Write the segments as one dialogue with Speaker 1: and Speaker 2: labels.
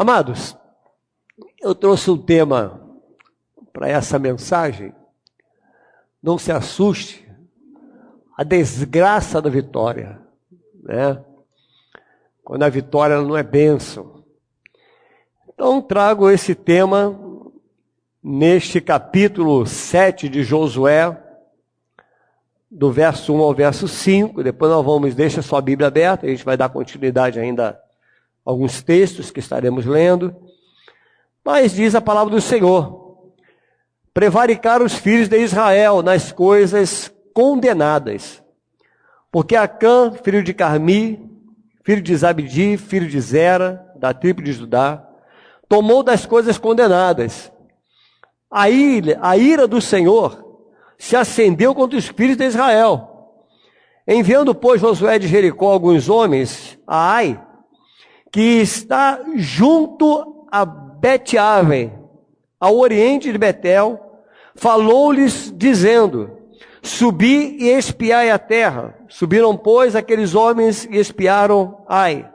Speaker 1: Amados, eu trouxe um tema para essa mensagem. Não se assuste, a desgraça da vitória, né? Quando a vitória ela não é bênção. Então trago esse tema neste capítulo 7 de Josué, do verso 1 ao verso 5, depois nós vamos, deixa sua Bíblia aberta, a gente vai dar continuidade ainda a alguns textos que estaremos lendo, mas diz a palavra do Senhor: prevaricaram os filhos de Israel nas coisas condenadas, porque Acã, filho de Carmi, filho de Zabdi, filho de Zera, da tribo de Judá, tomou das coisas condenadas. A ira do Senhor se acendeu contra os filhos de Israel. Enviando, pois, Josué de Jericó alguns homens a Ai, que está junto a Bet-Aven, ao oriente de Betel, falou-lhes dizendo: subi e espiai a terra. Subiram, pois, aqueles homens e espiaram Ai.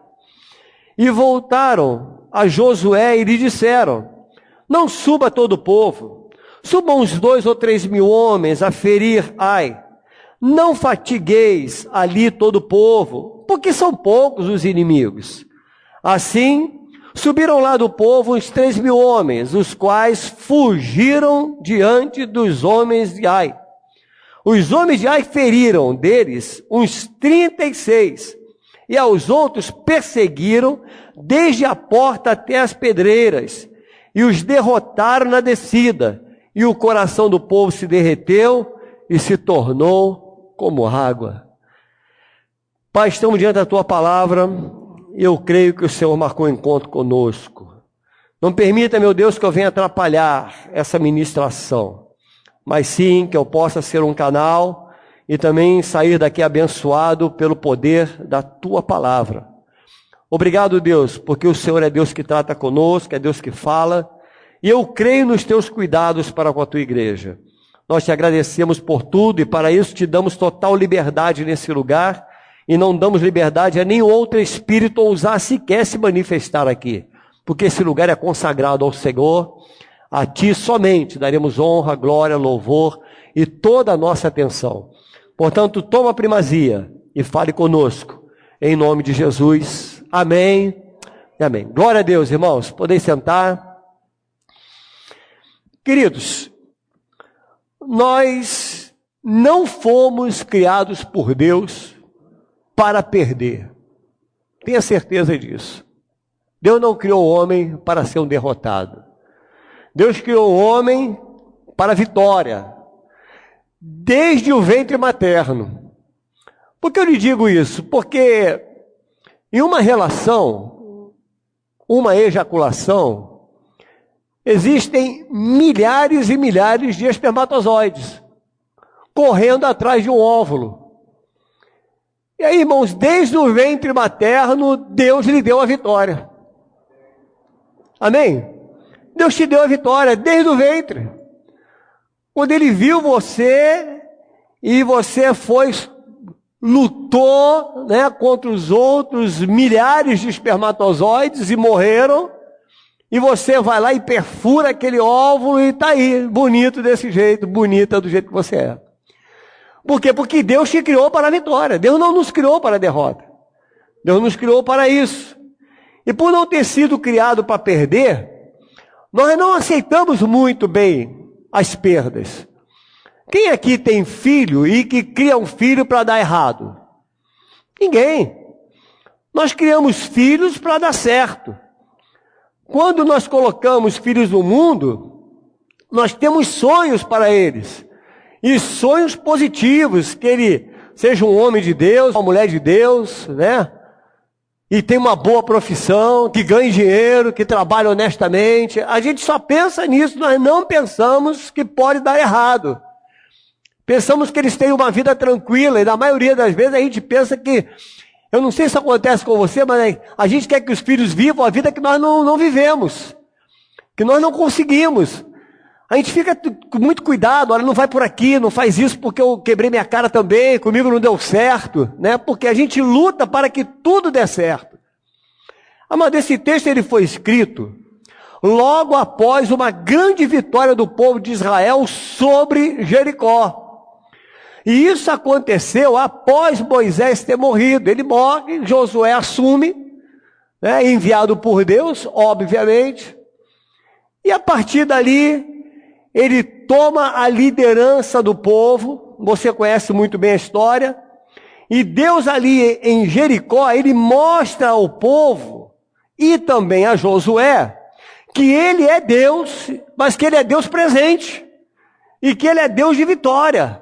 Speaker 1: E voltaram a Josué e lhe disseram: não suba todo o povo, subam uns 2 ou 3 mil homens a ferir Ai. Não fatigueis ali todo o povo, porque são poucos os inimigos. Assim, subiram lá do povo uns 3 mil homens, os quais fugiram diante dos homens de Ai. Os homens de Ai feriram deles uns 36, e aos outros perseguiram desde a porta até as pedreiras, e os derrotaram na descida, e o coração do povo se derreteu e se tornou como água. Pai, estamos diante da Tua palavra, e eu creio que o Senhor marcou um encontro conosco. Não permita, meu Deus, que eu venha atrapalhar essa ministração, mas sim que eu possa ser um canal e também sair daqui abençoado pelo poder da Tua palavra. Obrigado, Deus, porque o Senhor é Deus que trata conosco, é Deus que fala, e eu creio nos Teus cuidados para com a Tua igreja. Nós Te agradecemos por tudo e para isso Te damos total liberdade nesse lugar e não damos liberdade a nenhum outro espírito ousar sequer se manifestar aqui, porque esse lugar é consagrado ao Senhor. A Ti somente daremos honra, glória, louvor e toda a nossa atenção. Portanto, toma a primazia e fale conosco, em nome de Jesus. Amém e amém. Glória a Deus, irmãos. Podem sentar. Queridos, nós não fomos criados por Deus para perder. Tenha certeza disso. Deus não criou o homem para ser um derrotado. Deus criou o homem para a vitória, desde o ventre materno. Por que eu lhe digo isso? Porque em uma relação, uma ejaculação, existem milhares e milhares de espermatozoides correndo atrás de um óvulo. E aí, irmãos, desde o ventre materno, Deus lhe deu a vitória. Amém? Deus te deu a vitória desde o ventre. Quando Ele viu você e você lutou, né, contra os outros milhares de espermatozoides e morreram, e você vai lá e perfura aquele óvulo e está aí, bonito desse jeito, bonita do jeito que você é. Por quê? Porque Deus te criou para a vitória. Deus não nos criou para a derrota. Deus nos criou para isso. E por não ter sido criado para perder, nós não aceitamos muito bem as perdas. Quem aqui tem filho e que cria um filho para dar errado? Ninguém. Nós criamos filhos para dar certo. Quando nós colocamos filhos no mundo, nós temos sonhos para eles. E sonhos positivos, que ele seja um homem de Deus, uma mulher de Deus, né? E tem uma boa profissão, que ganhe dinheiro, que trabalhe honestamente. A gente só pensa nisso, nós não pensamos que pode dar errado. Pensamos que eles têm uma vida tranquila, e na maioria das vezes a gente pensa que, eu não sei se acontece com você, mas a gente quer que os filhos vivam a vida que nós não vivemos, que nós não conseguimos. A gente fica com muito cuidado, olha, não vai por aqui, não faz isso porque eu quebrei minha cara também, comigo não deu certo, né? Porque a gente luta para que tudo dê certo. Amado, esse texto ele foi escrito logo após uma grande vitória do povo de Israel sobre Jericó. E isso aconteceu após Moisés ter morrido. Ele morre, Josué assume, né, enviado por Deus, obviamente. E a partir dali, ele toma a liderança do povo. Você conhece muito bem a história. E Deus ali em Jericó, ele mostra ao povo e também a Josué que ele é Deus, mas que ele é Deus presente e que ele é Deus de vitória.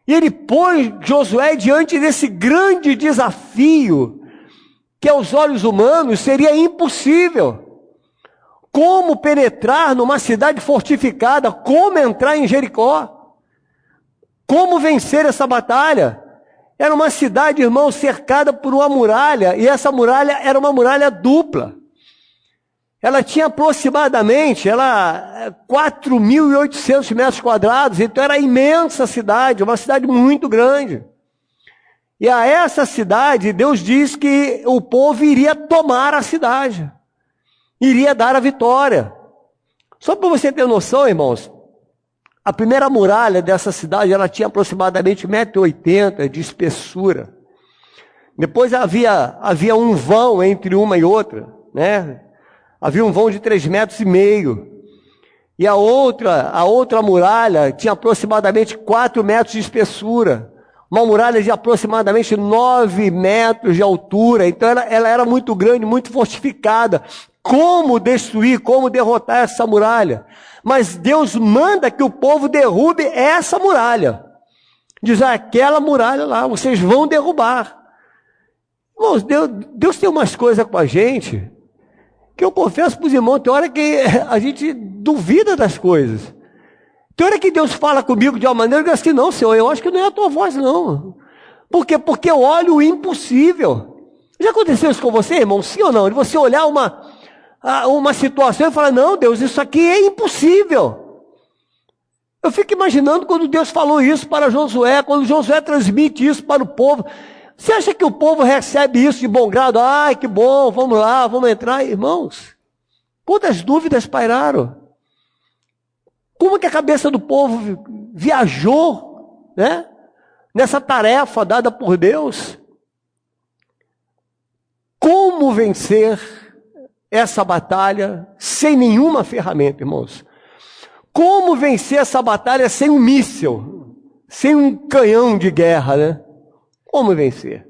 Speaker 1: E ele põe Josué diante desse grande desafio que aos olhos humanos seria impossível. Como penetrar numa cidade fortificada, como entrar em Jericó, como vencer essa batalha. Era uma cidade, irmão, cercada por uma muralha, e essa muralha era uma muralha dupla. Ela tinha aproximadamente 4.800 metros quadrados, então era imensa cidade, uma cidade muito grande. E a essa cidade, Deus diz que o povo iria tomar a cidade, iria dar a vitória. Só para você ter noção, irmãos, a primeira muralha dessa cidade, ela tinha aproximadamente 1,80 m de espessura. Depois havia um vão entre uma e outra, né? Havia um vão de 3,5 metros. E a outra muralha tinha aproximadamente 4 metros de espessura. Uma muralha de aproximadamente 9 metros de altura. Então ela era muito grande, muito fortificada. Como destruir, como derrotar essa muralha? Mas Deus manda que o povo derrube essa muralha. Diz, aquela muralha lá, vocês vão derrubar. Irmãos, Deus tem umas coisas com a gente que eu confesso para os irmãos, tem hora que a gente duvida das coisas. Tem hora que Deus fala comigo de uma maneira que eu digo assim, não, Senhor, eu acho que não é a tua voz, não. Por quê? Porque eu olho o impossível. Já aconteceu isso com você, irmão? Sim ou não? De você olhar uma situação e falar, não, Deus, isso aqui é impossível. Eu fico imaginando quando Deus falou isso para Josué, quando Josué transmite isso para o povo. Você acha que o povo recebe isso de bom grado? Ai, que bom, vamos lá, vamos entrar. Irmãos, quantas dúvidas pairaram? Como que a cabeça do povo viajou, né, nessa tarefa dada por Deus? Como vencer essa batalha sem nenhuma ferramenta, irmãos? Como vencer essa batalha sem um míssil, sem um canhão de guerra, né? Como vencer?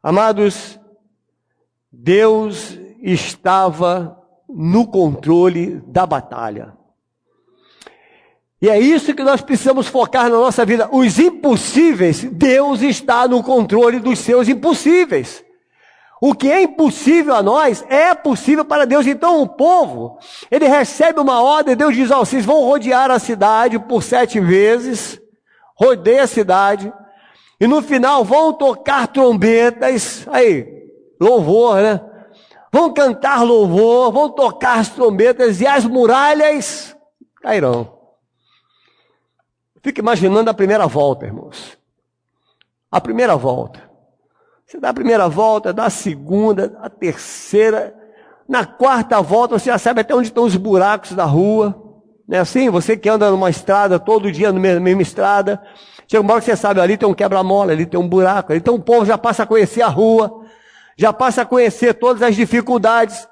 Speaker 1: Amados, Deus estava no controle da batalha. E é isso que nós precisamos focar na nossa vida. Os impossíveis, Deus está no controle dos seus impossíveis. O que é impossível a nós, é possível para Deus. Então o povo, ele recebe uma ordem, Deus diz, vocês vão rodear a cidade por 7 vezes, rodeia a cidade, e no final vão tocar trombetas, aí, louvor, né? Vão cantar louvor, vão tocar as trombetas, e as muralhas cairão. Fica imaginando a primeira volta, irmãos. A primeira volta. Você dá a primeira volta, dá a segunda, a terceira. Na quarta volta, você já sabe até onde estão os buracos da rua. Não é assim? Você que anda numa estrada, todo dia na mesma estrada. Chega uma hora que você sabe, ali tem um quebra-mola, ali tem um buraco. Então o povo já passa a conhecer a rua. Já passa a conhecer todas as dificuldades.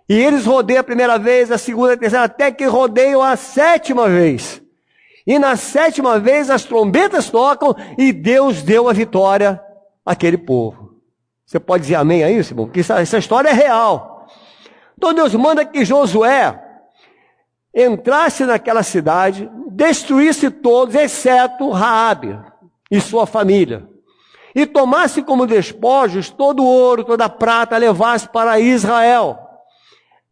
Speaker 1: E eles rodeiam a primeira vez, a segunda, a terceira, até que rodeiam a 7ª vez. E na 7ª vez as trombetas tocam e Deus deu a vitória àquele povo. Você pode dizer amém a isso, irmão? Porque essa história é real. Então Deus manda que Josué entrasse naquela cidade, destruísse todos, exceto Raabe e sua família. E tomasse como despojos todo o ouro, toda a prata, levasse para Israel.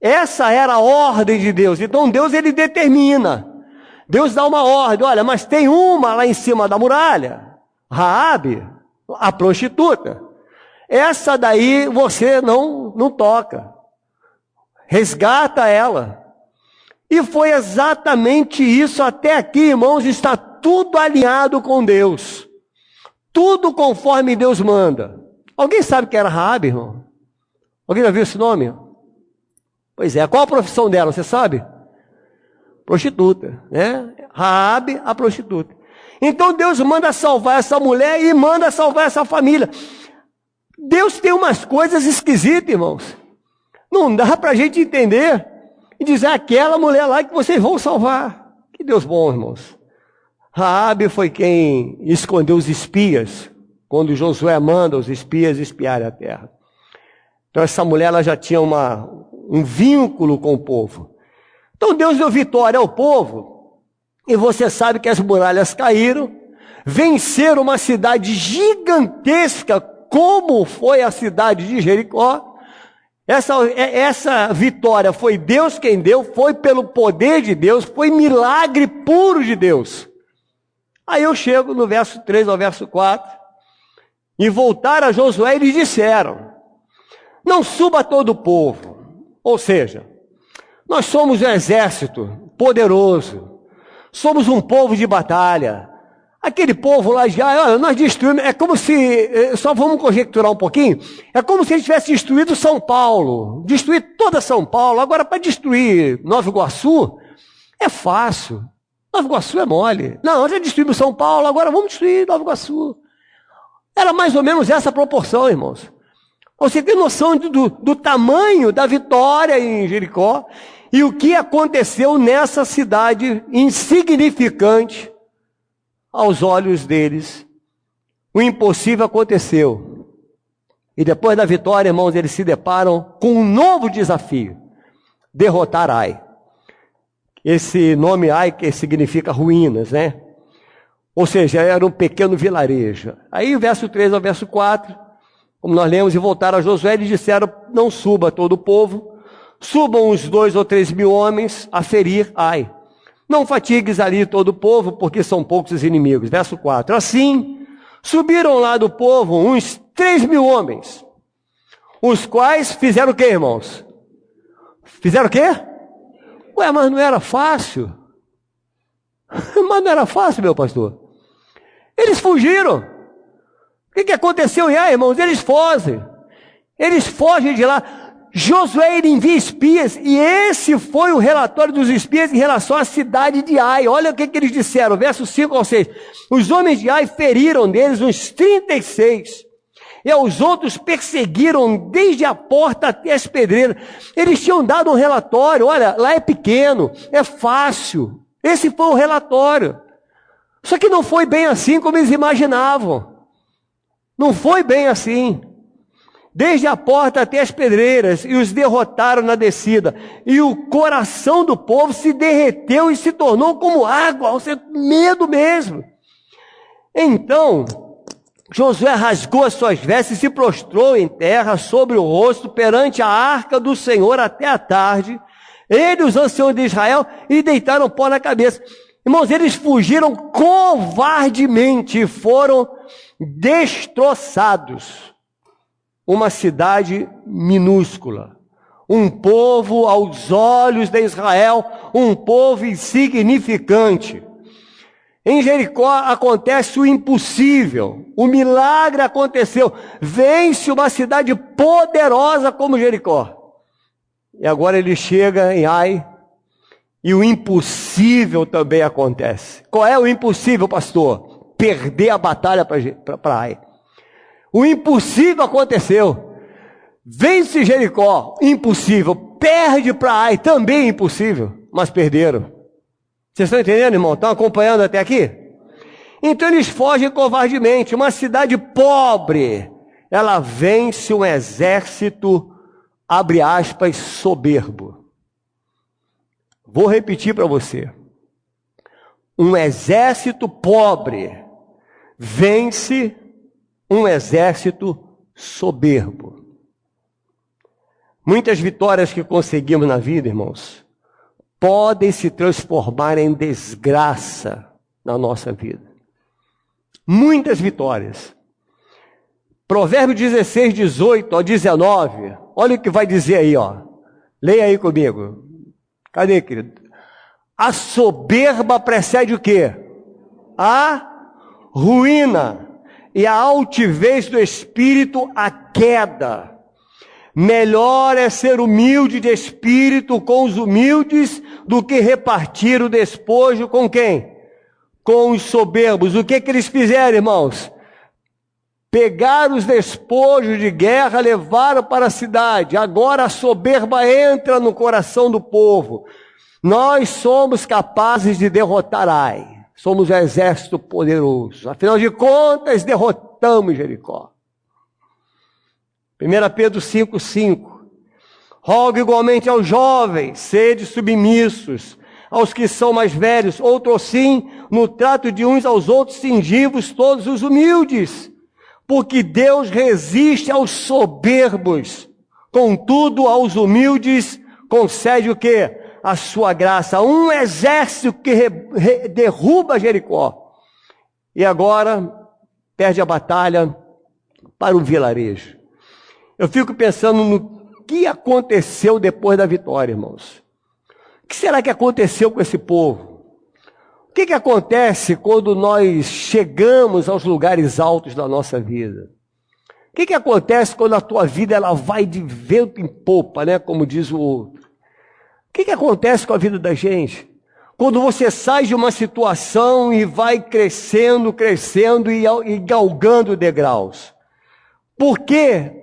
Speaker 1: Essa era a ordem de Deus. Então Deus, ele determina. Deus dá uma ordem, olha, mas tem uma lá em cima da muralha, Raabe, a prostituta. Essa daí você não toca. Resgata ela. E foi exatamente isso. Até aqui, irmãos, está tudo alinhado com Deus. Tudo conforme Deus manda. Alguém sabe que era Raabe, irmão? Alguém já viu esse nome? Pois é, qual a profissão dela, você sabe? Prostituta, né? Raabe, a prostituta. Então Deus manda salvar essa mulher e manda salvar essa família. Deus tem umas coisas esquisitas, irmãos. Não dá para a gente entender e dizer aquela mulher lá que vocês vão salvar. Que Deus bom, irmãos. Raabe foi quem escondeu os espias, quando Josué manda os espias espiarem a terra. Então essa mulher ela já tinha um vínculo com o povo. Então Deus deu vitória ao povo. E você sabe que as muralhas caíram, venceram uma cidade gigantesca, como foi a cidade de Jericó. Essa vitória foi Deus quem deu, foi pelo poder de Deus, foi milagre puro de Deus. Aí eu chego no verso 3 ao verso 4, e voltaram a Josué e lhes disseram, não suba todo o povo, ou seja, nós somos um exército poderoso, somos um povo de batalha. Aquele povo lá já, olha, nós destruímos, é como se, só vamos conjecturar um pouquinho, é como se eles tivessem destruído São Paulo, destruído toda São Paulo. Agora, para destruir Nova Iguaçu, é fácil. Nova Iguaçu é mole. Não, nós já destruímos São Paulo, agora vamos destruir Nova Iguaçu. Era mais ou menos essa proporção, irmãos. Você tem noção do tamanho da vitória em Jericó e o que aconteceu nessa cidade insignificante aos olhos deles. O impossível aconteceu. E depois da vitória, irmãos, eles se deparam com um novo desafio: derrotar Ai. Esse nome Ai que significa ruínas, né? Ou seja, era um pequeno vilarejo. Aí o verso 3 ao verso 4, como nós lemos, e voltaram a Josué e disseram, não suba todo o povo, subam uns 2 ou 3 mil homens a ferir Ai. Não fatigues ali todo o povo, porque são poucos os inimigos. Verso 4. Assim, subiram lá do povo uns 3 mil homens, os quais fizeram o quê, irmãos? Fizeram o quê? Ué, mas não era fácil. Mas não era fácil, meu pastor. Eles fugiram. O que aconteceu em Ai, irmãos? Eles fogem. Eles fogem de lá. Josué ele envia espias, e esse foi o relatório dos espias em relação à cidade de Ai. Olha o que eles disseram, verso 5 ao 6. Os homens de Ai feriram deles uns 36, e aos outros perseguiram desde a porta até as pedreiras. Eles tinham dado um relatório, olha, lá é pequeno, é fácil. Esse foi o relatório. Só que não foi bem assim como eles imaginavam. Não foi bem assim. Desde a porta até as pedreiras, e os derrotaram na descida. E o coração do povo se derreteu e se tornou como água, medo mesmo. Então, Josué rasgou as suas vestes e se prostrou em terra sobre o rosto perante a arca do Senhor até a tarde. Ele e os anciãos de Israel e deitaram pó na cabeça. Irmãos, eles fugiram covardemente e foram destroçados. Uma cidade minúscula, um povo aos olhos de Israel, um povo insignificante. Em Jericó acontece o impossível, o milagre aconteceu, vence uma cidade poderosa como Jericó. E agora ele chega em Ai, e o impossível também acontece. Qual é o impossível, pastor? Perder a batalha para Ai. O impossível aconteceu. Vence Jericó, impossível. Perde para Ai, também impossível. Mas perderam. Vocês estão entendendo, irmão? Estão acompanhando até aqui? Então eles fogem covardemente. Uma cidade pobre, ela vence um exército, abre aspas, soberbo. Vou repetir para você. Um exército pobre vence um exército soberbo. Muitas vitórias que conseguimos na vida, irmãos, podem se transformar em desgraça na nossa vida. Muitas vitórias. Provérbio 16, 18 ao 19. Olha o que vai dizer aí, ó. Leia aí comigo. Cadê, querido? A soberba precede o quê? A ruína. E a altivez do espírito, a queda. Melhor é ser humilde de espírito com os humildes do que repartir o despojo com quem? Com os soberbos. O que eles fizeram, irmãos? Pegaram os despojos de guerra, levaram para a cidade. Agora a soberba entra no coração do povo. Nós somos capazes de derrotar Ai. Somos um exército poderoso. Afinal de contas, derrotamos Jericó. 1 Pedro 5,5. Rogo igualmente aos jovens, sede submissos, aos que são mais velhos, outro sim, no trato de uns aos outros, cingivos todos os humildes, porque Deus resiste aos soberbos, contudo aos humildes concede o quê? A sua graça. Um exército que derruba Jericó, e agora perde a batalha para um vilarejo. Eu fico pensando no que aconteceu depois da vitória, irmãos. O que será que aconteceu com esse povo? O que acontece quando nós chegamos aos lugares altos da nossa vida? O que acontece quando a tua vida ela vai de vento em popa, né? Como diz o outro. O que acontece com a vida da gente? Quando você sai de uma situação e vai crescendo e galgando degraus. Por quê?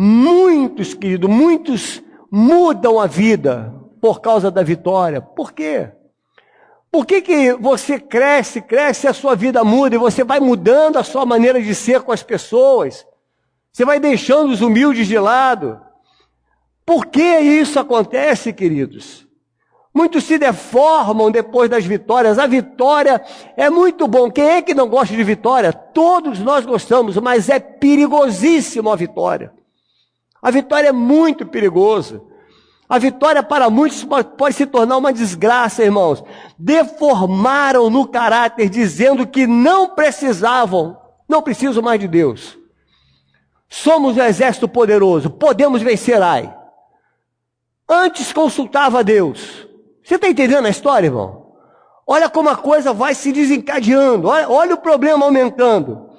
Speaker 1: Muitos, querido, muitos mudam a vida por causa da vitória. Por quê? Por que você cresce e a sua vida muda e você vai mudando a sua maneira de ser com as pessoas? Você vai deixando os humildes de lado. Por que isso acontece, queridos? Muitos se deformam depois das vitórias. A vitória é muito bom. Quem é que não gosta de vitória? Todos nós gostamos, mas é perigosíssimo a vitória. A vitória é muito perigosa. A vitória para muitos pode se tornar uma desgraça, irmãos. Deformaram no caráter, dizendo que não precisam mais de Deus. Somos um exército poderoso, podemos vencer Ai. Antes consultava Deus. Você está entendendo a história, irmão? Olha como a coisa vai se desencadeando, olha o problema aumentando.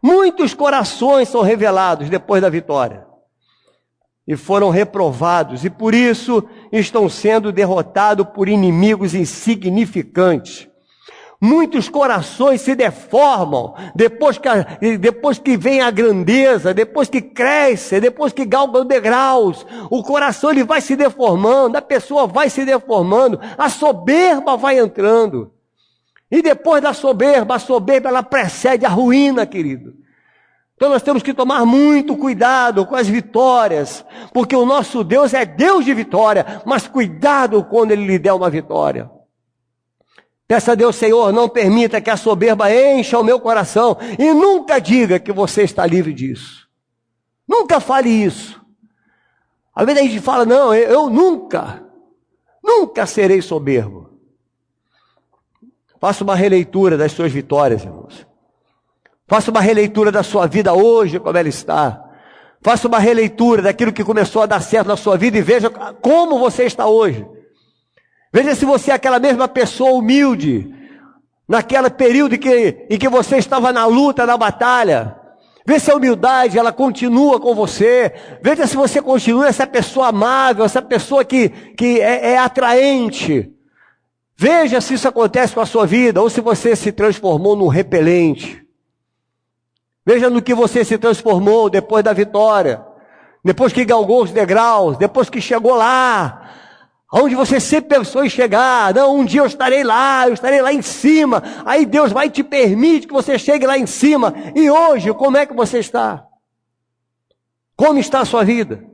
Speaker 1: Muitos corações são revelados depois da vitória. E foram reprovados, e por isso estão sendo derrotados por inimigos insignificantes. Muitos corações se deformam depois que vem a grandeza, depois que cresce, depois que galga degraus. O coração ele vai se deformando, a pessoa vai se deformando, a soberba vai entrando. E depois da soberba, a soberba ela precede a ruína, querido. Então nós temos que tomar muito cuidado com as vitórias, porque o nosso Deus é Deus de vitória, mas cuidado quando Ele lhe der uma vitória. Peça a Deus, Senhor, não permita que a soberba encha o meu coração, e nunca diga que você está livre disso. Nunca fale isso. Às vezes a gente fala, não, eu nunca serei soberbo. Faça uma releitura das suas vitórias, irmãos. Faça uma releitura da sua vida hoje, como ela está. Faça uma releitura daquilo que começou a dar certo na sua vida e veja como você está hoje. Veja se você é aquela mesma pessoa humilde, naquele período em que você estava na luta, na batalha. Veja se a humildade, ela continua com você. Veja se você continua essa pessoa amável, essa pessoa que é atraente. Veja se isso acontece com a sua vida, ou se você se transformou num repelente. Veja no que você se transformou depois da vitória, depois que galgou os degraus, depois que chegou lá, onde você sempre pensou em chegar. Não, um dia eu estarei lá em cima. Aí Deus vai te permitir que você chegue lá em cima. E hoje, como é que você está? Como está a sua vida?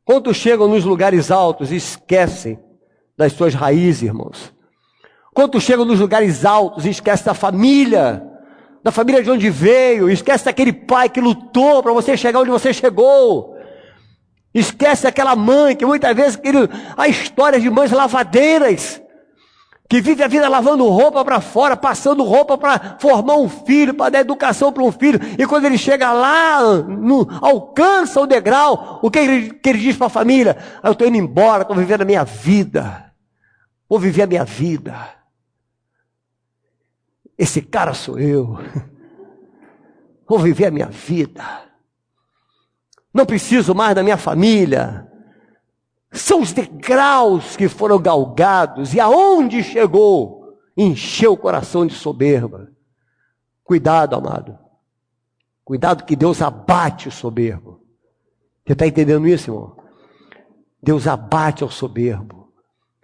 Speaker 1: Quantos chegam nos lugares altos e esquecem das suas raízes, irmãos? Quantos chegam nos lugares altos e esquecem da família de onde veio, esquece daquele pai que lutou para você chegar onde você chegou, esquece daquela mãe que muitas vezes, querido, há histórias de mães lavadeiras, que vive a vida lavando roupa para fora, passando roupa para formar um filho, para dar educação para um filho, e quando ele chega lá, alcança o degrau, o que ele diz para a família? Eu estou indo embora, estou vivendo a minha vida, vou viver a minha vida. Esse cara sou eu. Vou viver a minha vida. não preciso mais da minha família. São os degraus que foram galgados, e aonde chegou, encheu o coração de soberba. Cuidado, amado. Cuidado que Deus abate o soberbo. Você está entendendo isso, irmão? Deus abate ao soberbo.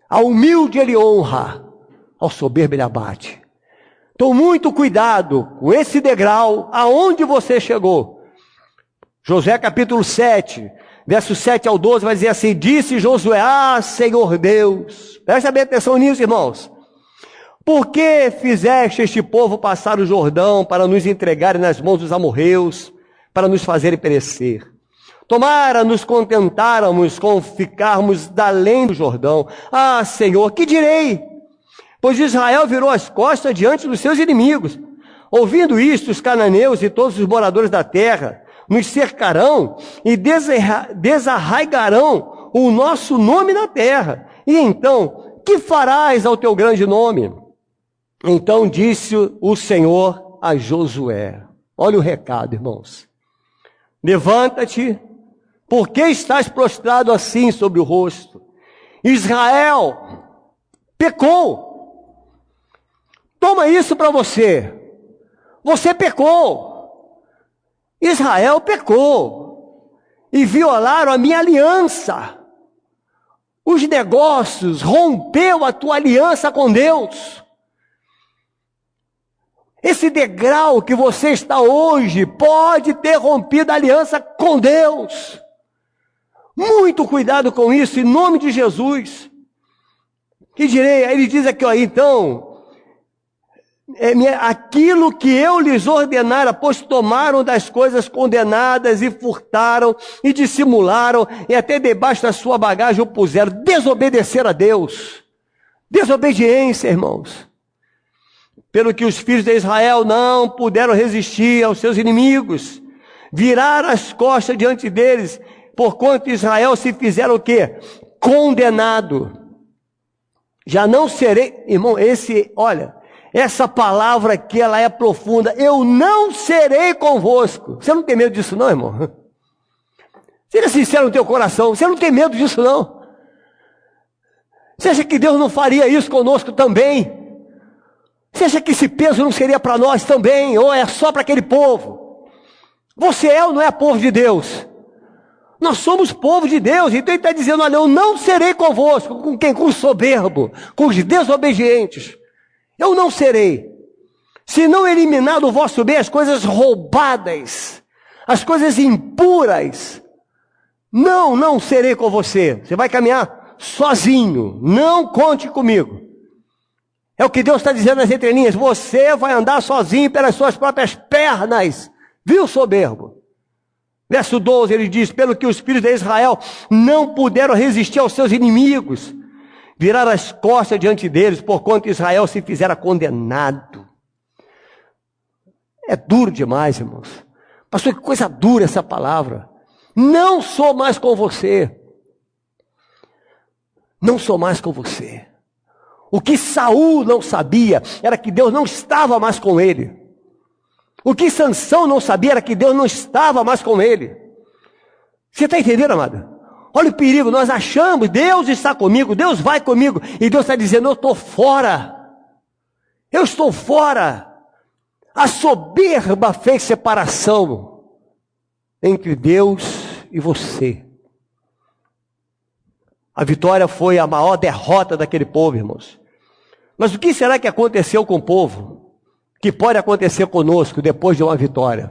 Speaker 1: Ao humilde ele honra, ao soberbo ele abate. Então, muito cuidado com esse degrau, aonde você chegou. Josué capítulo 7, verso 7 ao 12, vai dizer assim: disse Josué: ah, Senhor Deus, presta bem atenção nisso, irmãos. Por que fizeste este povo passar o Jordão para nos entregarem nas mãos dos amorreus, para nos fazerem perecer? Tomara nos contentáramos com ficarmos da além do Jordão. Ah, Senhor, que direi? Pois Israel virou as costas diante dos seus inimigos. Ouvindo isto, os cananeus e todos os moradores da terra nos cercarão e desarraigarão o nosso nome na terra. E então, que farás ao teu grande nome? Então disse o Senhor a Josué. Olha o recado, irmãos. Levanta-te, porque estás prostrado assim sobre o rosto? Israel pecou. Toma isso para você. Você pecou. Israel pecou. E violaram a minha aliança. Os negócios, rompeu a tua aliança com Deus. Esse degrau que você está hoje pode ter rompido a aliança com Deus. Muito cuidado com isso, em nome de Jesus. Que direi? Ele diz aqui, ó, então, aquilo que eu lhes ordenara, pois tomaram das coisas condenadas e furtaram e dissimularam e até debaixo da sua bagagem o puseram. Desobedecer a Deus. Desobediência, irmãos. Pelo que os filhos de Israel não puderam resistir aos seus inimigos, viraram as costas diante deles, porquanto Israel se fizeram o quê? Condenado. Já não serei, irmão, olha, essa palavra aqui, ela é profunda. Eu não serei convosco. Você não tem medo disso não, irmão? Seja sincero no teu coração, você não tem medo disso não? Você acha que Deus não faria isso conosco também? Você acha que esse peso não seria para nós também? Ou é só para aquele povo? Você é ou não é povo de Deus? Nós somos povo de Deus. Então ele está dizendo, olha, eu não serei convosco. Com quem? Com o soberbo, com os desobedientes. Eu não serei. Se não eliminar do vosso bem as coisas roubadas, as coisas impuras, não serei com você. Você vai caminhar sozinho. Não conte comigo. É o que Deus está dizendo nas entrelinhas. Você vai andar sozinho pelas suas próprias pernas. Viu, soberbo? Verso 12, ele diz, pelo que os filhos de Israel não puderam resistir aos seus inimigos, viraram as costas diante deles, porquanto Israel se fizera condenado. É duro demais, irmãos. Pastor, que coisa dura essa palavra. Não sou mais com você. Não sou mais com você. O que Saul não sabia era que Deus não estava mais com ele. O que Sansão não sabia era que Deus não estava mais com ele. Você está entendendo, amado? Olha o perigo, nós achamos, Deus está comigo, Deus vai comigo. E Deus está dizendo, eu estou fora. Eu estou fora. A soberba fez separação entre Deus e você. A vitória foi a maior derrota daquele povo, irmãos. Mas o que será que aconteceu com o povo? Que pode acontecer conosco depois de uma vitória?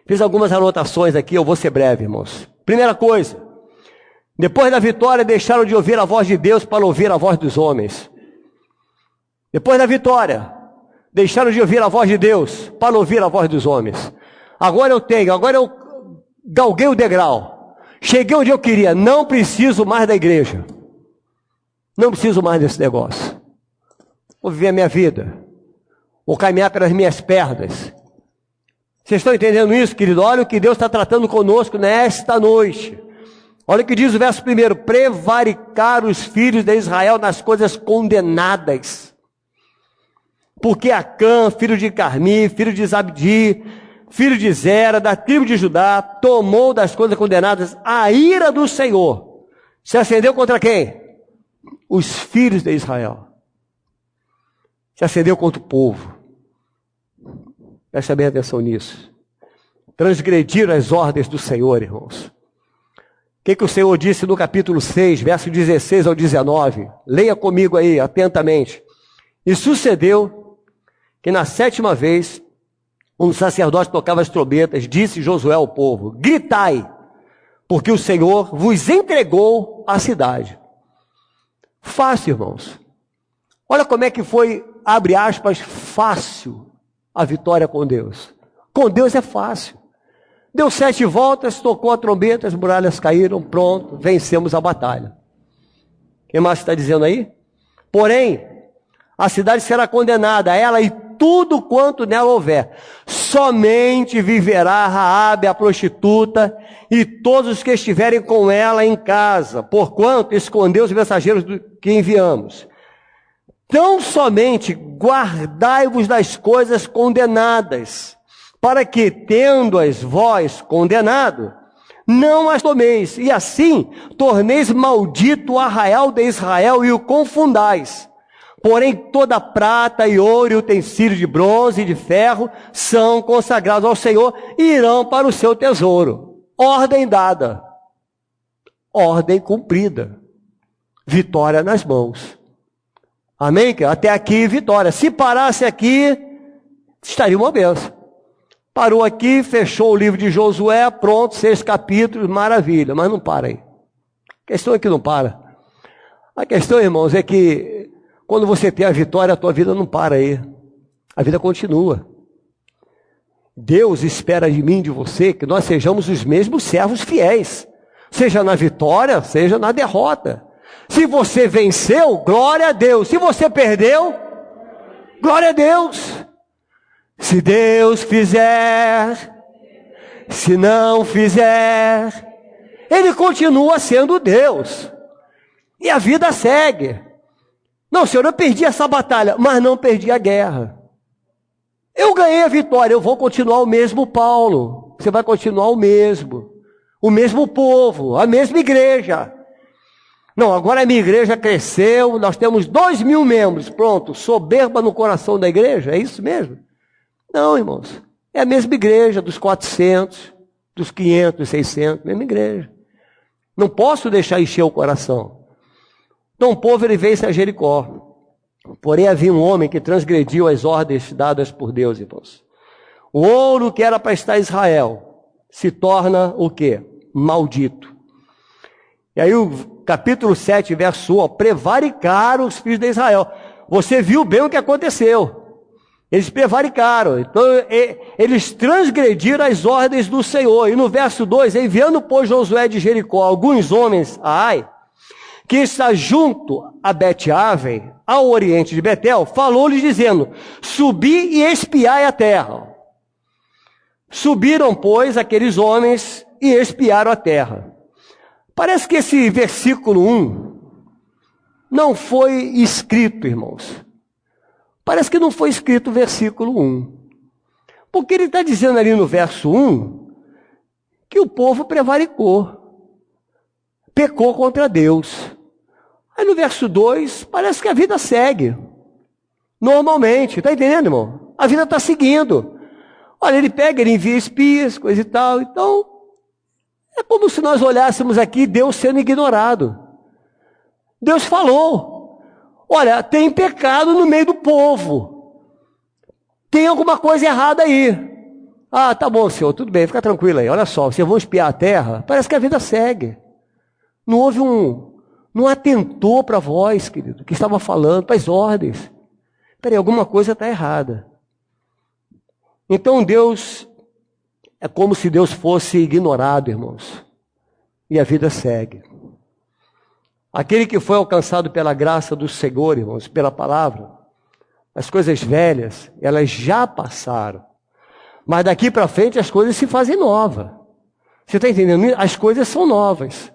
Speaker 1: Fiz algumas anotações aqui, eu vou ser breve, irmãos. Primeira coisa, depois da vitória deixaram de ouvir a voz de Deus para ouvir a voz dos homens. Depois da vitória, deixaram de ouvir a voz de Deus para ouvir a voz dos homens. Agora eu galguei o degrau. Cheguei onde eu queria, não preciso mais da igreja. Não preciso mais desse negócio. Vou viver a minha vida. Vou caminhar pelas minhas pernas. Vocês estão entendendo isso, querido? Olha o que Deus está tratando conosco nesta noite. Olha o que diz o verso 1. Prevaricar os filhos de Israel nas coisas condenadas. Porque Acã, filho de Carmi, filho de Zabdi, filho de Zera, da tribo de Judá, tomou das coisas condenadas a ira do Senhor. Se acendeu contra quem? Os filhos de Israel. Se acendeu contra o povo. Presta bem atenção nisso. Transgrediram as ordens do Senhor, irmãos. O que o Senhor disse no capítulo 6, verso 16 ao 19? Leia comigo aí, atentamente. E sucedeu que na 7ª vez, um sacerdote tocava as trombetas, disse Josué ao povo: gritai, porque o Senhor vos entregou a cidade. Fácil, irmãos. Olha como é que foi, abre aspas, fácil a vitória com Deus. Com Deus é fácil. Deu 7 voltas, tocou a trombeta, as muralhas caíram, pronto, vencemos a batalha. Quem mais está dizendo aí? Porém, a cidade será condenada, ela e tudo quanto nela houver. Somente viverá Raabe, a prostituta, e todos os que estiverem com ela em casa, porquanto escondeu os mensageiros que enviamos. Tão somente guardai-vos das coisas condenadas, para que, tendo-as vós condenado, não as tomeis, e assim torneis maldito o arraial de Israel e o confundais. Porém, toda prata e ouro e utensílio de bronze e de ferro são consagrados ao Senhor e irão para o seu tesouro. Ordem dada, ordem cumprida, vitória nas mãos. Amém? Até aqui, vitória. Se parasse aqui, estaria uma bênção. Parou aqui, fechou o livro de Josué, pronto, 6 capítulos, maravilha, mas não para aí. A questão é que não para. A questão, irmãos, é que quando você tem a vitória, a tua vida não para aí. A vida continua. Deus espera de mim, de você, que nós sejamos os mesmos servos fiéis. Seja na vitória, seja na derrota. Se você venceu, glória a Deus. Se você perdeu, glória a Deus. Se Deus fizer, se não fizer, Ele continua sendo Deus. E a vida segue. Não, Senhor, eu perdi essa batalha, mas não perdi a guerra. Eu ganhei a vitória, eu vou continuar o mesmo Paulo. Você vai continuar o mesmo povo, a mesma igreja. Não, agora a minha igreja cresceu, nós temos 2.000 membros, pronto, soberba no coração da igreja, é isso mesmo? Não, irmãos, é a mesma igreja dos 400, dos 500, dos 600, mesma igreja. Não posso deixar encher o coração. Então o povo ele vence a Jericó. Porém havia um homem que transgrediu as ordens dadas por Deus, irmãos. O ouro que era para estar em Israel se torna o quê? Maldito. E aí o capítulo 7, verso 1, prevaricaram os filhos de Israel. Você viu bem o que aconteceu. Eles prevaricaram, então eles transgrediram as ordens do Senhor. E no verso 2, enviando, pois, Josué de Jericó alguns homens a Ai, que está junto a Bet-Aven, ao oriente de Betel, falou-lhes dizendo: subi e espiai a terra. Subiram, pois, aqueles homens e espiaram a terra. Parece que esse versículo 1 não foi escrito, irmãos. Parece que não foi escrito o versículo 1. Porque ele está dizendo ali no verso 1 que o povo prevaricou, pecou contra Deus. Aí no verso 2 parece que a vida segue. Normalmente, está entendendo, irmão? A vida está seguindo. Olha, ele pega, ele envia espias, coisa e tal. Então, é como se nós olhássemos aqui Deus sendo ignorado. Deus falou. Olha, tem pecado no meio do povo. Tem alguma coisa errada aí. Ah, tá bom, Senhor, tudo bem, fica tranquilo aí. Olha só, vocês vão espiar a terra, parece que a vida segue. Não houve não atentou para a voz, querido, que estava falando, para as ordens. Peraí, alguma coisa está errada. Então Deus, é como se Deus fosse ignorado, irmãos. E a vida segue. Aquele que foi alcançado pela graça do Senhor, irmãos, pela palavra, as coisas velhas, elas já passaram. Mas daqui para frente as coisas se fazem novas. Você está entendendo? As coisas são novas.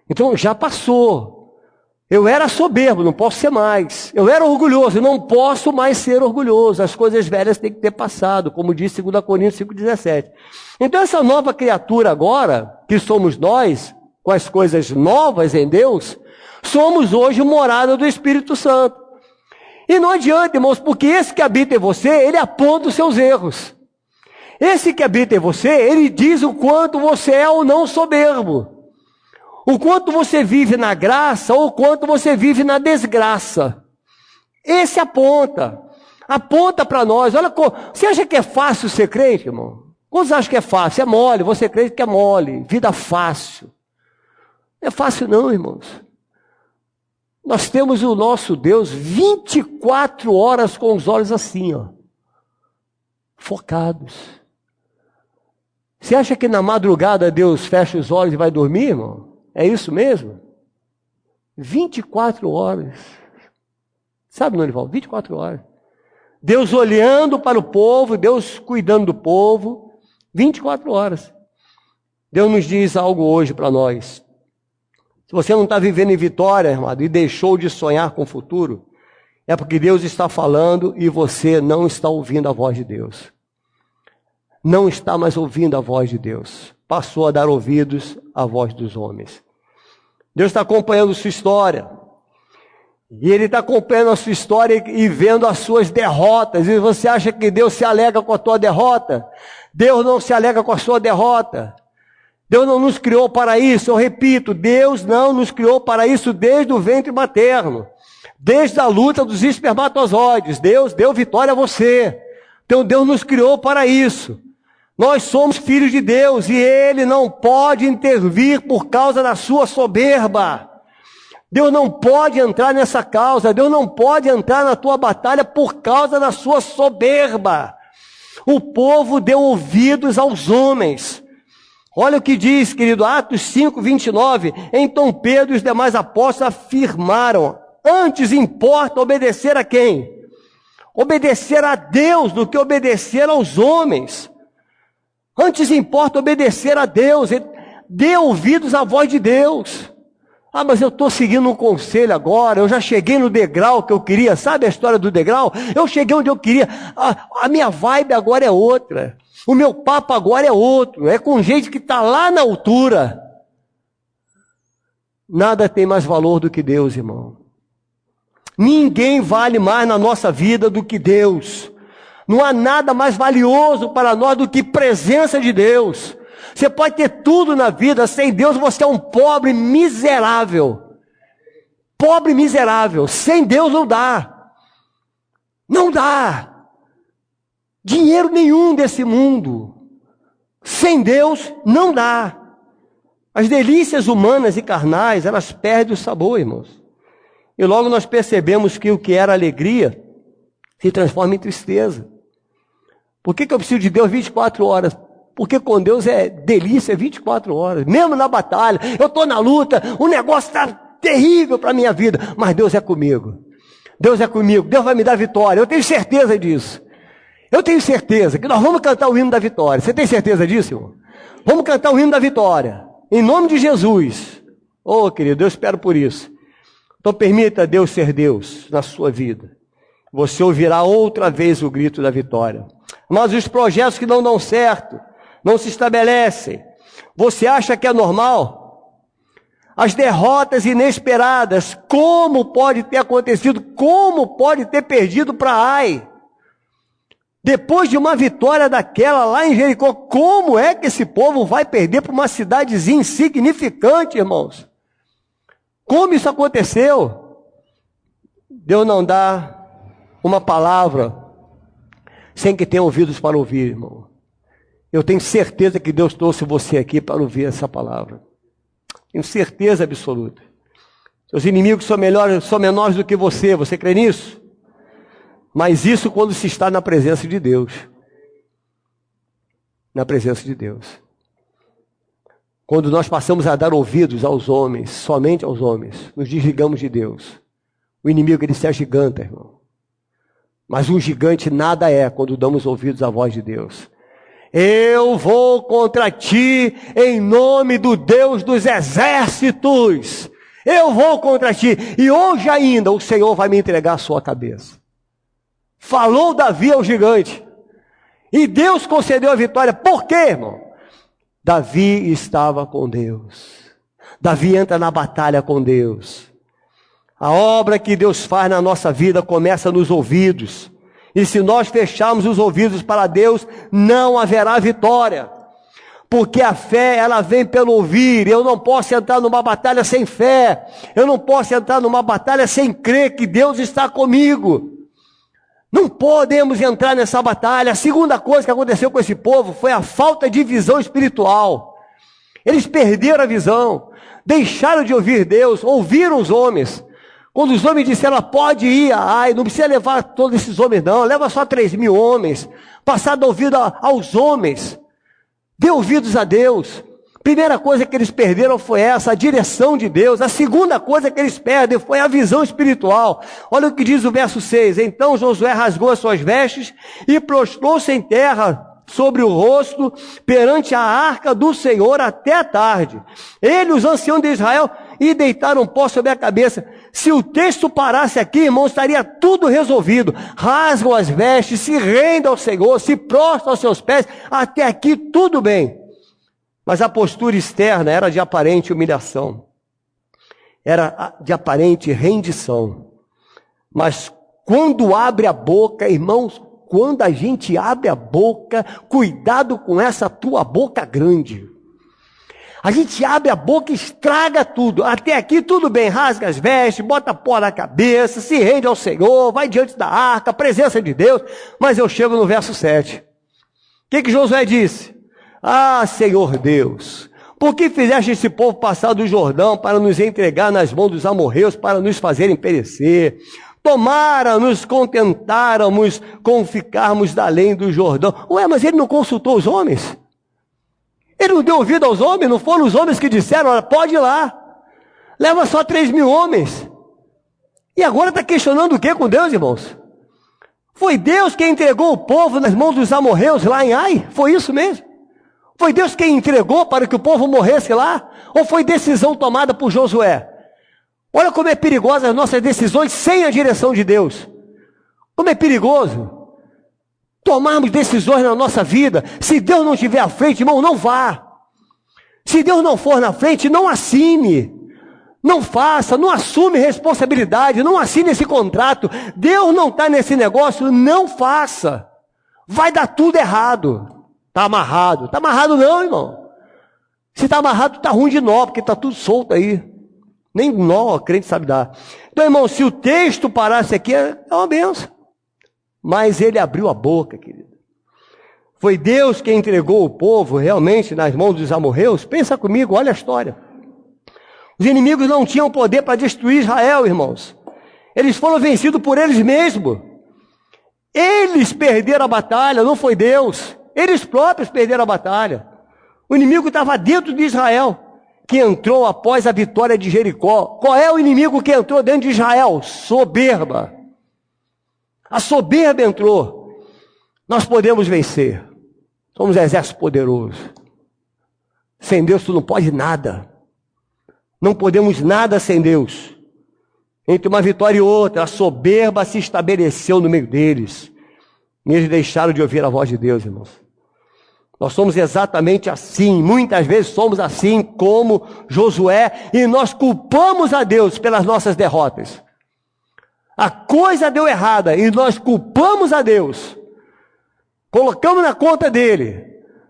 Speaker 1: Então já passou. Eu era soberbo, não posso ser mais. Eu era orgulhoso, não posso mais ser orgulhoso. As coisas velhas têm que ter passado, como diz 2 Coríntios 5,17. Então essa nova criatura agora, que somos nós, com as coisas novas em Deus, somos hoje morada do Espírito Santo. E não adianta, irmãos, porque esse que habita em você, ele aponta os seus erros. Esse que habita em você, ele diz o quanto você é ou não soberbo. O quanto você vive na graça ou o quanto você vive na desgraça. Esse aponta. Aponta para nós. Olha, você acha que é fácil ser crente, irmão? Quantos acham que é fácil? É mole. Você crente que é mole. Vida fácil. Não é fácil não, irmãos. Nós temos o nosso Deus 24 horas com os olhos assim, ó. Focados. Você acha que na madrugada Deus fecha os olhos e vai dormir, irmão? É isso mesmo? 24 horas. Sabe, Norival? 24 horas. Deus olhando para o povo, Deus cuidando do povo. 24 horas. Deus nos diz algo hoje para nós. Se você não está vivendo em vitória, irmão, e deixou de sonhar com o futuro, é porque Deus está falando e você não está ouvindo a voz de Deus. Não está mais ouvindo a voz de Deus. Passou a dar ouvidos à voz dos homens. Deus está acompanhando sua história. E Ele está acompanhando a sua história e vendo as suas derrotas. E você acha que Deus se alegra com a tua derrota? Deus não se alegra com a sua derrota. Deus não nos criou para isso. Eu repito, Deus não nos criou para isso desde o ventre materno. Desde a luta dos espermatozoides. Deus deu vitória a você. Então Deus nos criou para isso. Nós somos filhos de Deus e Ele não pode intervir por causa da sua soberba. Deus não pode entrar nessa causa. Deus não pode entrar na tua batalha por causa da sua soberba. O povo deu ouvidos aos homens. Olha o que diz, querido, Atos 5, 29. Então Pedro e os demais apóstolos afirmaram: antes importa obedecer a quem? Obedecer a Deus do que obedecer aos homens. Antes importa obedecer a Deus. Dê ouvidos à voz de Deus. Ah, mas eu estou seguindo um conselho agora. Eu já cheguei no degrau que eu queria. Sabe a história do degrau? Eu cheguei onde eu queria. A minha vibe agora é outra. O meu papo agora é outro. É com gente que está lá na altura. Nada tem mais valor do que Deus, irmão. Ninguém vale mais na nossa vida do que Deus. Não há nada mais valioso para nós do que presença de Deus. Você pode ter tudo na vida, sem Deus você é um pobre miserável. Pobre miserável. Sem Deus não dá. Não dá. Dinheiro nenhum desse mundo. Sem Deus não dá. As delícias humanas e carnais, elas perdem o sabor, irmãos. E logo nós percebemos que o que era alegria se transforma em tristeza. Por que eu preciso de Deus 24 horas? Porque com Deus é delícia 24 horas. Mesmo na batalha, eu estou na luta, o negócio está terrível para a minha vida. Mas Deus é comigo. Deus é comigo. Deus vai me dar vitória. Eu tenho certeza disso. Eu tenho certeza que nós vamos cantar o hino da vitória. Você tem certeza disso, irmão? Vamos cantar o hino da vitória. Em nome de Jesus. Oh, querido, eu espero por isso. Então permita Deus ser Deus na sua vida. Você ouvirá outra vez o grito da vitória. Mas os projetos que não dão certo, não se estabelecem. Você acha que é normal? As derrotas inesperadas, como pode ter acontecido? Como pode ter perdido para Ai? Depois de uma vitória daquela lá em Jericó, como é que esse povo vai perder para uma cidadezinha insignificante, irmãos? Como isso aconteceu? Deus não dá uma palavra sem que tenha ouvidos para ouvir, irmão. Eu tenho certeza que Deus trouxe você aqui para ouvir essa palavra. Tenho certeza absoluta. Seus inimigos são menores do que você. Você crê nisso? Mas isso quando se está na presença de Deus. Na presença de Deus. Quando nós passamos a dar ouvidos aos homens, somente aos homens, nos desligamos de Deus. O inimigo, ele se agiganta, irmão. Mas um gigante nada é quando damos ouvidos à voz de Deus. Eu vou contra ti em nome do Deus dos exércitos. Eu vou contra ti, e hoje ainda o Senhor vai me entregar a sua cabeça. Falou Davi ao gigante. E Deus concedeu a vitória. Por quê, irmão? Davi estava com Deus. Davi entra na batalha com Deus. A obra que Deus faz na nossa vida começa nos ouvidos. E se nós fecharmos os ouvidos para Deus, não haverá vitória. Porque a fé, ela vem pelo ouvir. Eu não posso entrar numa batalha sem fé. Eu não posso entrar numa batalha sem crer que Deus está comigo. Não podemos entrar nessa batalha. A segunda coisa que aconteceu com esse povo foi a falta de visão espiritual. Eles perderam a visão. Deixaram de ouvir Deus, ouviram os homens. Quando os homens disseram, pode ir, ai, não precisa levar todos esses homens não, leva só 3.000 homens. Passado a ouvido aos homens. Dê ouvidos a Deus. Primeira coisa que eles perderam foi essa, a direção de Deus. A segunda coisa que eles perdem foi a visão espiritual. Olha o que diz o verso 6. Então Josué rasgou as suas vestes e prostrou-se em terra sobre o rosto perante a arca do Senhor até a tarde. Ele, os anciãos de Israel, e deitaram pó sobre a cabeça. Se o texto parasse aqui, irmão, estaria tudo resolvido. Rasgam as vestes, se rendem ao Senhor, se prostram aos seus pés. Até aqui tudo bem. Mas a postura externa era de aparente humilhação. Era de aparente rendição. Mas quando abre a boca, irmãos, quando a gente abre a boca, cuidado com essa tua boca grande. A gente abre a boca e estraga tudo. Até aqui tudo bem, rasga as vestes, bota pó na cabeça, se rende ao Senhor, vai diante da arca, presença de Deus. Mas eu chego no verso 7. O que Josué disse? Ah, Senhor Deus, por que fizeste esse povo passar do Jordão para nos entregar nas mãos dos amorreus, para nos fazerem perecer? Tomara, nos contentáramos com ficarmos da além do Jordão. Ué, mas ele não consultou os homens? Ele não deu ouvido aos homens? Não foram os homens que disseram, olha, pode ir lá. Leva só 3.000 homens. E agora está questionando o que com Deus, irmãos? Foi Deus quem entregou o povo nas mãos dos amorreus lá em Ai? Foi isso mesmo? Foi Deus quem entregou para que o povo morresse lá? Ou foi decisão tomada por Josué? Olha como é perigosa as nossas decisões sem a direção de Deus. Como é perigoso tomarmos decisões na nossa vida. Se Deus não estiver à frente, irmão, não vá. Se Deus não for na frente, não assine. Não faça, não assume responsabilidade, não assine esse contrato. Deus não está nesse negócio, não faça. Vai dar tudo errado. Está amarrado. Está amarrado não, irmão. Se está amarrado, está ruim de nó, porque está tudo solto aí. Nem nó a crente sabe dar. Então, irmão, se o texto parasse aqui, é uma benção. Mas ele abriu a boca, querido. Foi Deus quem entregou o povo realmente nas mãos dos amorreus? Pensa comigo, olha a história. Os inimigos não tinham poder para destruir Israel, irmãos. Eles foram vencidos por eles mesmos. Eles perderam a batalha, não foi Deus. Eles próprios perderam a batalha. O inimigo estava dentro de Israel, que entrou após a vitória de Jericó. Qual é o inimigo que entrou dentro de Israel? Soberba. A soberba entrou. Nós podemos vencer. Somos um exército poderoso. Sem Deus tu não pode nada. Não podemos nada sem Deus. Entre uma vitória e outra, a soberba se estabeleceu no meio deles. E eles deixaram de ouvir a voz de Deus, irmãos. Nós somos exatamente assim, muitas vezes somos assim como Josué, e nós culpamos a Deus pelas nossas derrotas. A coisa deu errada, e nós culpamos a Deus. Colocamos na conta dele.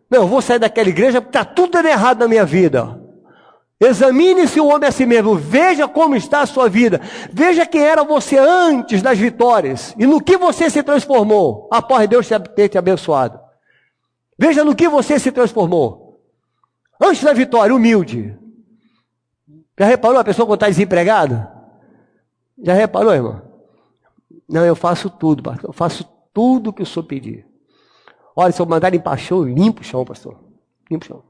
Speaker 1: Não, eu vou sair daquela igreja porque está tudo dando errado na minha vida. Examine-se o homem a si mesmo, veja como está a sua vida. Veja quem era você antes das vitórias, e no que você se transformou, após Deus ter te abençoado. Veja no que você se transformou. Antes da vitória, humilde. Já reparou a pessoa quando está desempregada? Já reparou, irmão? Não, eu faço tudo, pastor. Eu faço tudo que o senhor pedir. Olha, se eu mandar limpar chão, eu limpo o chão, pastor. Limpo o chão.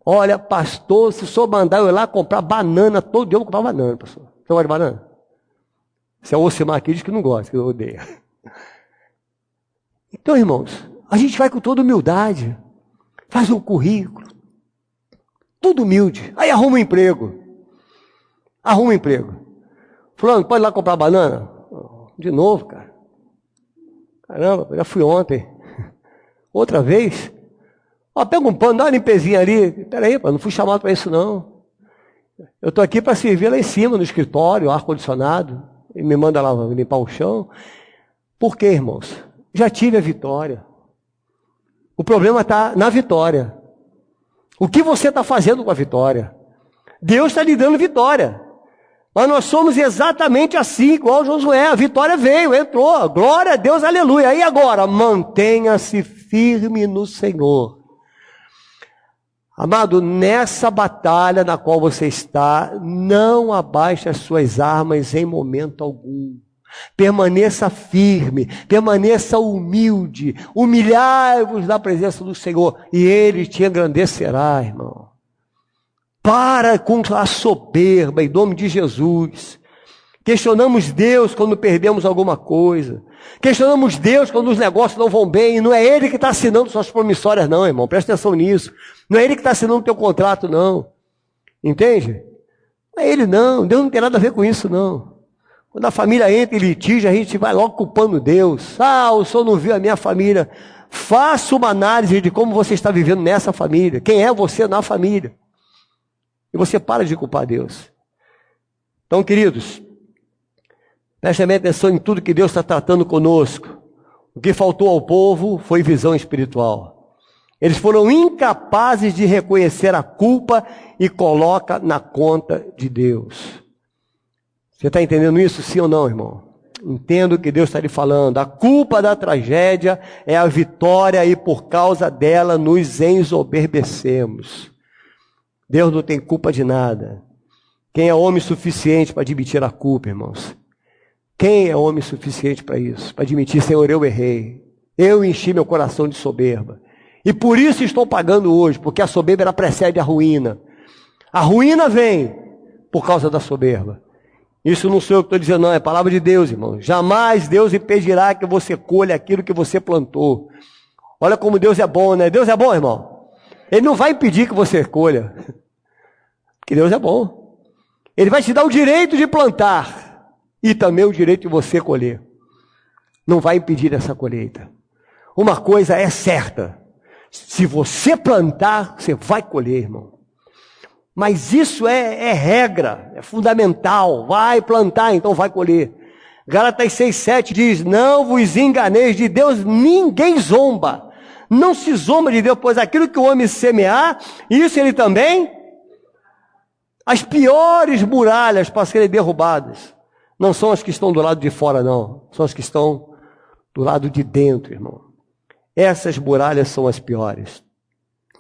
Speaker 1: Olha, pastor, se o senhor mandar eu ir lá comprar banana, todo dia eu vou comprar banana, pastor. Você gosta de banana? Se é o Ocimar aqui, diz que não gosta, que eu odeio. Então, irmãos, a gente vai com toda humildade, faz um currículo, tudo humilde, aí arruma um emprego. Arruma um emprego. Fulano, pode ir lá comprar banana? De novo, cara. Caramba, já fui ontem. Outra vez? Ó, pega um pano, dá uma limpezinha ali. Peraí, não fui chamado para isso não. Eu estou aqui para servir lá em cima, no escritório, ar-condicionado. E me manda lá limpar o chão. Por quê, irmãos? Já tive a vitória. O problema está na vitória. O que você está fazendo com a vitória? Deus está lhe dando vitória. Mas nós somos exatamente assim, igual Josué. A vitória veio, entrou. Glória a Deus, aleluia. E agora? Mantenha-se firme no Senhor. Amado, nessa batalha na qual você está, não abaixe as suas armas em momento algum. Permaneça firme, permaneça humilde, humilhai-vos na presença do Senhor, e Ele te engrandecerá, irmão. Para com a soberba, em nome de Jesus. Questionamos Deus quando perdemos alguma coisa. Questionamos Deus quando os negócios não vão bem. E não é Ele que está assinando suas promissórias, não, irmão. Presta atenção nisso. Não é Ele que está assinando o teu contrato, não. Entende? Não é Ele, não. Deus não tem nada a ver com isso, não. Quando a família entra em litígio, a gente vai logo culpando Deus. Ah, o Senhor não viu a minha família. Faça uma análise de como você está vivendo nessa família. Quem é você na família? E você para de culpar Deus. Então, queridos, prestem bem atenção em tudo que Deus está tratando conosco. O que faltou ao povo foi visão espiritual. Eles foram incapazes de reconhecer a culpa e coloca na conta de Deus. Você está entendendo isso, sim ou não, irmão? Entendo o que Deus está lhe falando. A culpa da tragédia é a vitória e por causa dela nos ensoberbecemos. Deus não tem culpa de nada. Quem é homem suficiente para admitir a culpa, irmãos? Quem é homem suficiente para isso? Para admitir, Senhor, eu errei. Eu enchi meu coração de soberba. E por isso estou pagando hoje, porque a soberba ela precede a ruína. A ruína vem por causa da soberba. Isso não sou eu que estou dizendo, não, é palavra de Deus, irmão. Jamais Deus impedirá que você colha aquilo que você plantou. Olha como Deus é bom, né? Deus é bom, irmão. Ele não vai impedir que você colha. Porque Deus é bom. Ele vai te dar o direito de plantar e também o direito de você colher. Não vai impedir essa colheita. Uma coisa é certa. Se você plantar, você vai colher, irmão. Mas isso é regra, é fundamental. Vai plantar, então vai colher. Gálatas 6,7 diz, não vos enganeis, de Deus ninguém zomba. Não se zomba de Deus, pois aquilo que o homem semear, isso ele também... As piores muralhas para serem derrubadas não são as que estão do lado de fora, não. São as que estão do lado de dentro, irmão. Essas muralhas são as piores.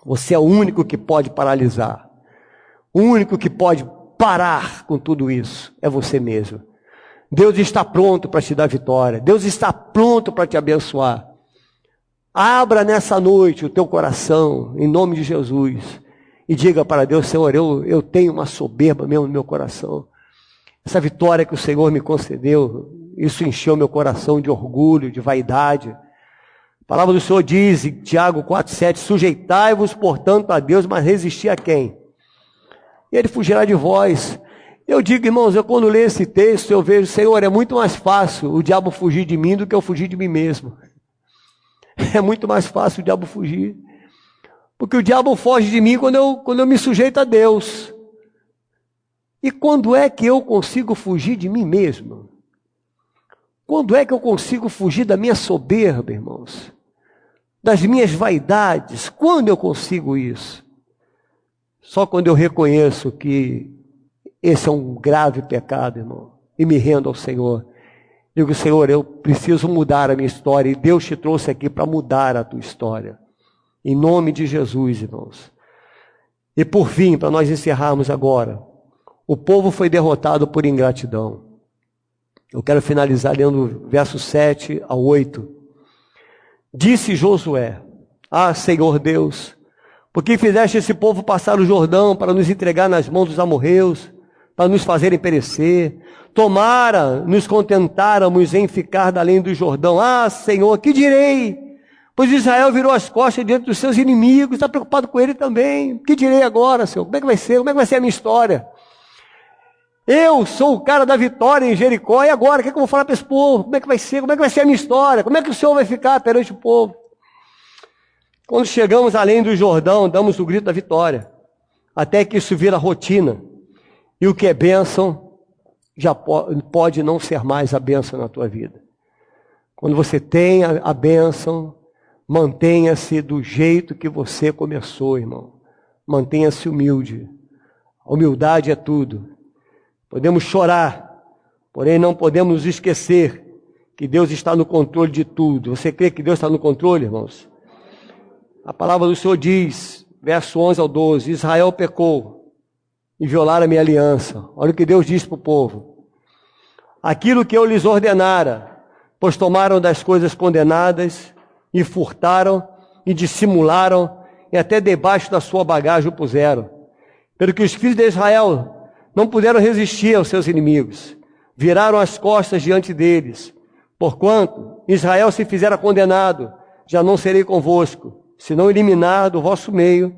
Speaker 1: Você é o único que pode paralisar. O único que pode parar com tudo isso é você mesmo. Deus está pronto para te dar vitória. Deus está pronto para te abençoar. Abra nessa noite o teu coração, em nome de Jesus. E diga para Deus, Senhor, eu tenho uma soberba mesmo no meu coração. Essa vitória que o Senhor me concedeu, isso encheu meu coração de orgulho, de vaidade. A palavra do Senhor diz, em Tiago 4,7, sujeitai-vos, portanto, a Deus, mas resisti a quem? E Ele fugirá de vós. Eu digo, irmãos, quando leio esse texto, eu vejo, Senhor, é muito mais fácil o diabo fugir de mim do que eu fugir de mim mesmo. É muito mais fácil o diabo fugir. Porque o diabo foge de mim quando eu me sujeito a Deus. E quando é que eu consigo fugir de mim mesmo? Quando é que eu consigo fugir da minha soberba, irmãos? Das minhas vaidades? Quando eu consigo isso? Só quando eu reconheço que esse é um grave pecado, irmão, e me rendo ao Senhor. Digo, Senhor, eu preciso mudar a minha história, e Deus te trouxe aqui para mudar a tua história. Em nome de Jesus, irmãos. E por fim, para nós encerrarmos agora, o povo foi derrotado por ingratidão. Eu quero finalizar lendo versos 7 a 8. Disse Josué, ah, Senhor Deus, por que fizeste esse povo passar o Jordão para nos entregar nas mãos dos amorreus, para nos fazerem perecer? Tomara, nos contentáramos em ficar da além do Jordão. Ah, Senhor, que direi? Pois Israel virou as costas diante dos seus inimigos, está preocupado com ele também. O que direi agora, Senhor? Como é que vai ser? Como é que vai ser a minha história? Eu sou o cara da vitória em Jericó, e agora? O que é que eu vou falar para esse povo? Como é que vai ser? Como é que vai ser a minha história? Como é que o Senhor vai ficar perante o povo? Quando chegamos além do Jordão, damos o grito da vitória, até que isso vira rotina, e o que é bênção, já pode não ser mais a bênção na tua vida. Quando você tem a bênção, mantenha-se do jeito que você começou, irmão. Mantenha-se humilde. A humildade é tudo. Podemos chorar, porém não podemos nos esquecer que Deus está no controle de tudo. Você crê que Deus está no controle, irmãos? A palavra do Senhor diz, verso 11 ao 12, Israel pecou e violaram a minha aliança. Olha o que Deus diz para o povo. Aquilo que eu lhes ordenara, pois tomaram das coisas condenadas e furtaram e dissimularam e até debaixo da sua bagagem o puseram. Pelo que os filhos de Israel não puderam resistir aos seus inimigos, viraram as costas diante deles. Porquanto Israel se fizera condenado, já não serei convosco, se não eliminar do vosso meio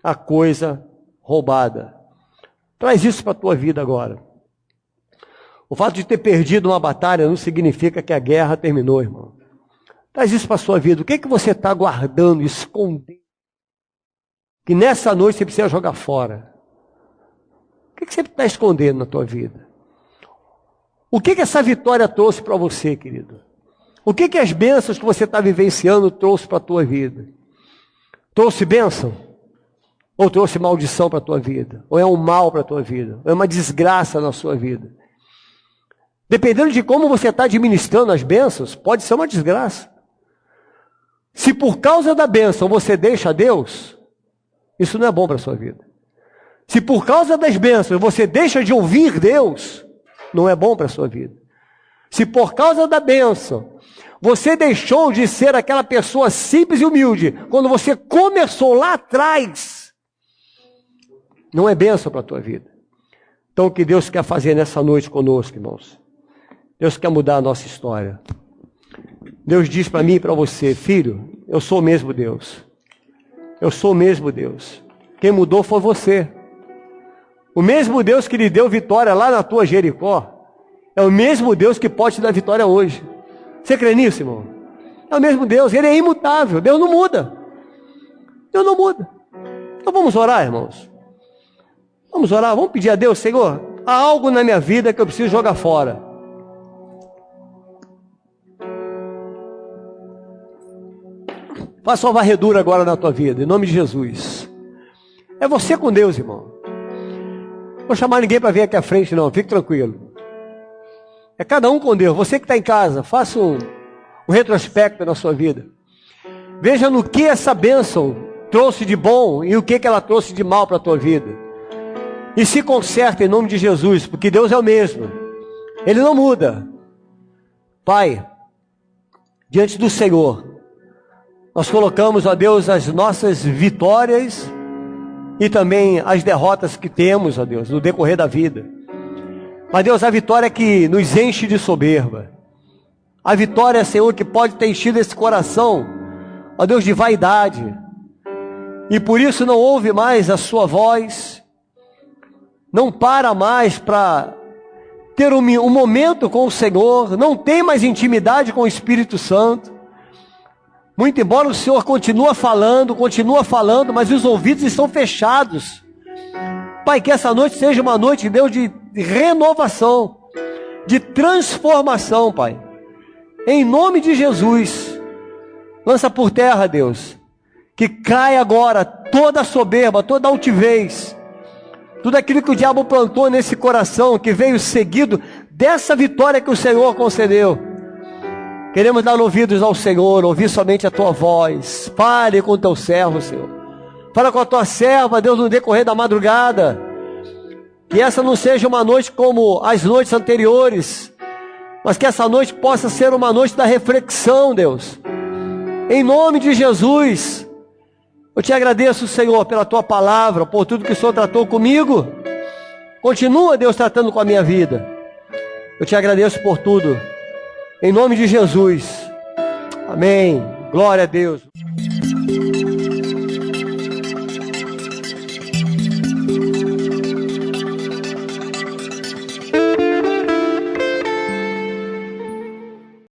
Speaker 1: a coisa roubada. Traz isso para a tua vida agora. O fato de ter perdido uma batalha não significa que a guerra terminou, irmão. Traz isso para a sua vida. O que é que você está guardando, escondendo? Que nessa noite você precisa jogar fora. O que é que você está escondendo na tua vida? O que é que essa vitória trouxe para você, querido? O que é que as bênçãos que você está vivenciando trouxe para a tua vida? Trouxe bênção? Ou trouxe maldição para a tua vida? Ou é um mal para a tua vida? Ou é uma desgraça na sua vida? Dependendo de como você está administrando as bênçãos, pode ser uma desgraça. Se por causa da bênção você deixa Deus, isso não é bom para a sua vida. Se por causa das bênçãos você deixa de ouvir Deus, não é bom para a sua vida. Se por causa da bênção você deixou de ser aquela pessoa simples e humilde, quando você começou lá atrás, não é bênção para a tua vida. Então o que Deus quer fazer nessa noite conosco, irmãos? Deus quer mudar a nossa história. Deus diz para mim e para você, filho, eu sou o mesmo Deus. Eu sou o mesmo Deus. Quem mudou foi você. O mesmo Deus que lhe deu vitória lá na tua Jericó, é o mesmo Deus que pode te dar vitória hoje. Você crê nisso, irmão? É o mesmo Deus, Ele é imutável, Deus não muda. Deus não muda. Então vamos orar, irmãos. Vamos orar, vamos pedir a Deus, Senhor, há algo na minha vida que eu preciso jogar fora. Faça uma varredura agora na tua vida, em nome de Jesus. É você com Deus, irmão. Não vou chamar ninguém para vir aqui à frente, não. Fique tranquilo. É cada um com Deus. Você que está em casa, faça um retrospecto na sua vida. Veja no que essa bênção trouxe de bom e o que ela trouxe de mal para a tua vida. E se conserta em nome de Jesus, porque Deus é o mesmo. Ele não muda. Pai, diante do Senhor, nós colocamos, ó Deus, as nossas vitórias e também as derrotas que temos, ó Deus, no decorrer da vida. Mas Deus, a vitória que nos enche de soberba. A vitória, Senhor, que pode ter enchido esse coração, ó Deus, de vaidade. E por isso não ouve mais a sua voz. Não para mais para ter um momento com o Senhor. Não tem mais intimidade com o Espírito Santo. Muito embora o Senhor continue falando, mas os ouvidos estão fechados. Pai, que essa noite seja uma noite, Deus, de renovação, de transformação, Pai. Em nome de Jesus, lança por terra, Deus, que caia agora toda a soberba, toda a altivez, tudo aquilo que o diabo plantou nesse coração, que veio seguido dessa vitória que o Senhor concedeu. Queremos dar ouvidos ao Senhor, ouvir somente a Tua voz. Fale com o Teu servo, Senhor. Fala com a Tua serva, Deus, no decorrer da madrugada. Que essa não seja uma noite como as noites anteriores, mas que essa noite possa ser uma noite da reflexão, Deus. Em nome de Jesus, eu te agradeço, Senhor, pela Tua palavra, por tudo que o Senhor tratou comigo. Continua, Deus, tratando com a minha vida. Eu te agradeço por tudo. Em nome de Jesus. Amém. Glória a Deus.